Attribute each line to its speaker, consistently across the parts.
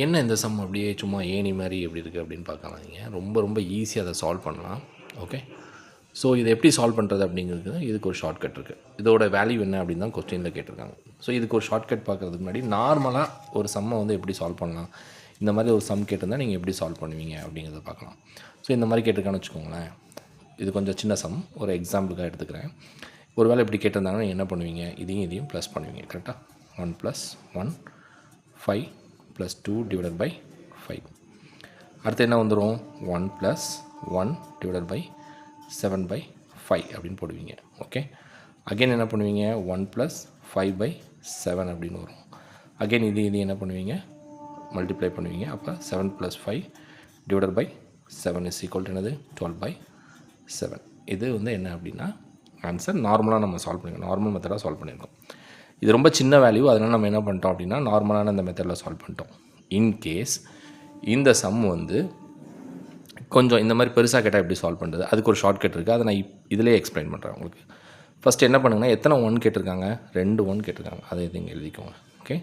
Speaker 1: என்ன இந்த சம் அப்படியே சும்மா ஏணி மாதிரி எப்படி இருக்குது அப்படின்னு பார்க்காதீங்க. ரொம்ப ரொம்ப ஈஸியாக அதை சால்வ் பண்ணலாம். ஓகே, ஸோ இதை எப்படி சால்வ் பண்ணுறது அப்படிங்கிறது இதுக்கு ஒரு ஷார்ட்கட் இருக்குது. இதோட வேல்யூ என்ன அப்படின்னு தான் கொஸ்டினில் கேட்டிருக்காங்க. ஸோ இதுக்கு ஒரு ஷார்ட்கட் பார்க்குறதுக்கு முன்னாடி நார்மலாக ஒரு சம்மை வந்து எப்படி சால்வ் பண்ணலாம், இந்த மாதிரி ஒரு சம் கேட்டிருந்தால் நீங்கள் எப்படி சால்வ் பண்ணுவீங்க அப்படிங்கிறத பார்க்கலாம். ஸோ இந்த மாதிரி கேட்டிருக்கான்னு வச்சுக்கோங்களேன். இது கொஞ்சம் சின்ன சம், ஒரு எக்ஸாம்பிளுக்காக எடுத்துக்கிறேன். ஒரு வேளை இப்படி கேட்டிருந்தாங்கன்னா என்ன பண்ணுவீங்க, இதையும் ப்ளஸ் பண்ணுவீங்க. கரெக்டாக 1 + 1 5 + 2 / 5. அடுத்து என்ன வந்துடும், 1 + 1 / 7/5 அப்படின்னு போடுவீங்க. ஓகே, அகெயின் என்ன பண்ணுவீங்க, 1 + 5/7 அப்படின்னு வரும். அகெயின் இது என்ன பண்ணுவீங்க, மல்டிப்ளை பண்ணுவீங்க. அப்போ 7 + 5 / 7 = என்னது, 12/7. இது வந்து என்ன அப்படின்னா ஆன்சர். நார்மலாக நம்ம சால்வ் பண்ணிக்கணும், நார்மல் மெத்தடாக சால்வ் பண்ணியிருக்கோம். இது ரொம்ப சின்ன வேல்யூ, அதனால் நம்ம என்ன பண்ணிட்டோம் அப்படின்னா நார்மலான இந்த மெத்தடில் சால்வ் பண்ணிட்டோம். இன்கேஸ் இந்த சம் வந்து கொஞ்சம் இந்த மாதிரி பெருசாக கேட்டால் எப்படி சால்வ் பண்ணுறது, அதுக்கு ஒரு ஷார்ட்கட் இருக்குது. அதை நான் இதிலே எக்ஸ்பிளைன் பண்ணுறேன் உங்களுக்கு. ஃபஸ்ட்டு என்ன பண்ணுங்கன்னா, எத்தனை 1 கேட்டிருக்காங்க, 2 1 கேட்டிருக்காங்க. அதை இது இங்கே எழுதிக்கோங்க. ஓகே,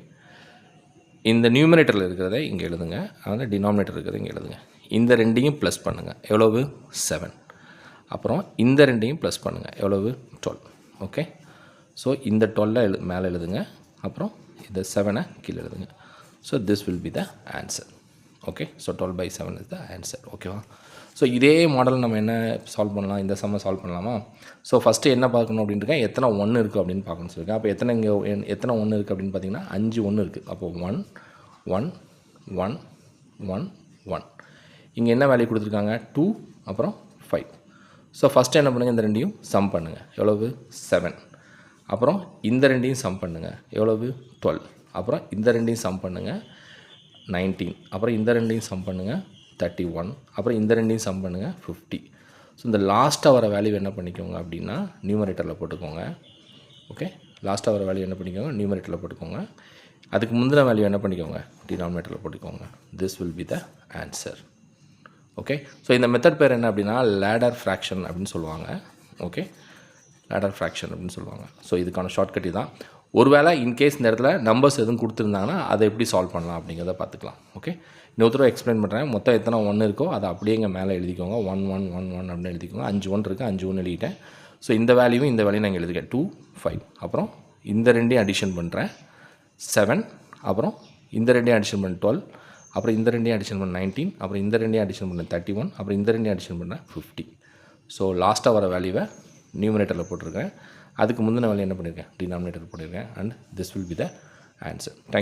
Speaker 1: இந்த நியூமரேட்டரில் இருக்கிறத இங்கே எழுதுங்க, அதில் டினாமினேட்டர் இருக்கிறத இங்கே எழுதுங்க. இந்த ரெண்டையும் ப்ளஸ் பண்ணுங்கள், எவ்வளவு 7. அப்புறம் இந்த ரெண்டையும் ப்ளஸ் பண்ணுங்கள், எவ்வளவு 12. ஓகே, ஸோ இந்த 12 மேலே எழுதுங்க, அப்புறம் இந்த 7 கீழே எழுதுங்க. So this will be the answer. Okay, so 12/7 is the answer. ஓகேவா? ஸோ இதே மாடல் நம்ம என்ன சால்வ் பண்ணலாம், இந்த சம்மை சால்வ் பண்ணலாமா? ஸோ ஃபஸ்ட்டு என்ன பார்க்கணும் அப்படின்ட்டு எத்தனை 1 இருக்குது அப்படின்னு பார்க்கணும்னு சொல்லியிருக்கேன். அப்போ எத்தனை 1 இருக்குது அப்படின்னு பார்த்தீங்கன்னா 5 1 இருக்குது. அப்போது 1 1 1 1 1. இங்கே என்ன வேல்யூ கொடுத்துருக்காங்க, 2 அப்புறம் 5. ஸோ ஃபஸ்ட்டு என்ன பண்ணுங்கள், இந்த ரெண்டையும் சம் பண்ணுங்கள், எவ்வளவு 7. அப்புறம் இந்த ரெண்டையும் சம் பண்ணுங்கள், எவ்வளவு 12. அப்புறம் இந்த ரெண்டையும் சம் பண்ணுங்கள், 19. அப்புறம் இந்த ரெண்டையும் சம் பண்ணுங்கள், 31. அப்புறம் இந்த ரெண்டையும் சம் பண்ணுங்கள், 50. ஸோ இந்த லாஸ்ட்டாக வர வேல்யூ என்ன பண்ணிக்கோங்க அப்படின்னா நியூமரேட்டரில் போட்டுக்கோங்க. ஓகே, லாஸ்ட்டாக வர வேல்யூ என்ன பண்ணிக்கோங்க, நியூமரேட்டரில் போட்டுக்கோங்க. அதுக்கு முந்தின வேல்யூ என்ன பண்ணிக்கோங்க, டினாமினேட்டரில் போட்டுக்கோங்க. This will be the answer. Okay, so இந்த மெத்தட் பேர் என்ன அப்படின்னா லேடர் ஃப்ராக்ஷன் அப்படின்னு சொல்லுவாங்க. ஓகே, லேடர் ஃப்ராக்ஷன் அப்படின்னு சொல்லுவாங்க. ஸோ இதுக்கான ஷார்ட்கட் தான். ஒருவேளை இன்கேஸ் இந்த இடத்துல நம்பர்ஸ் எதுவும் கொடுத்துருந்தாங்கன்னா அதை எப்படி சால்வ் பண்ணலாம் அப்படிங்கிறத பார்த்துக்கலாம். ஓகே, இன்னொருத்தர எக்ஸ்பிளைன் பண்ணுறேன். மொத்தம் எத்தனை 1 இருக்கோ அதை அப்படியே இங்கே மேலே எழுதிக்கோங்க. 1 1 1 1 அப்படின்னு எழுதிக்கோங்க. 5 1 இருக்குது, 5 1 எழுதிட்டேன். ஸோ இந்த வேல்யூவும் இந்த வேல்யூ நான் எழுதிக்கேன், 2 5. அப்புறம் இந்த ரெண்டையும் அடிஷன் பண்ணுறேன், 7. அப்புறம் இந்த ரெண்டையும் அடிஷன் பண்ண 12. அப்புறம் இந்த ரெண்டையும் அடிஷன் பண்ண 19. அப்புறம் இந்த ரெண்டையும் அடிஷன் பண்ண 31. அப்புறம் இந்த ரெண்டையும் அடிஷன் பண்ண 50. ஸோ லாஸ்ட்டாக வர வேல்யூவை நியூமரேட்டரில் போட்டிருக்கேன். அதுக்கு முந்தின வேல்யூ என்ன பண்ணியிருக்கேன், டினாமினேட்டர் போட்டிருக்கேன். And this will be the answer. Thank you.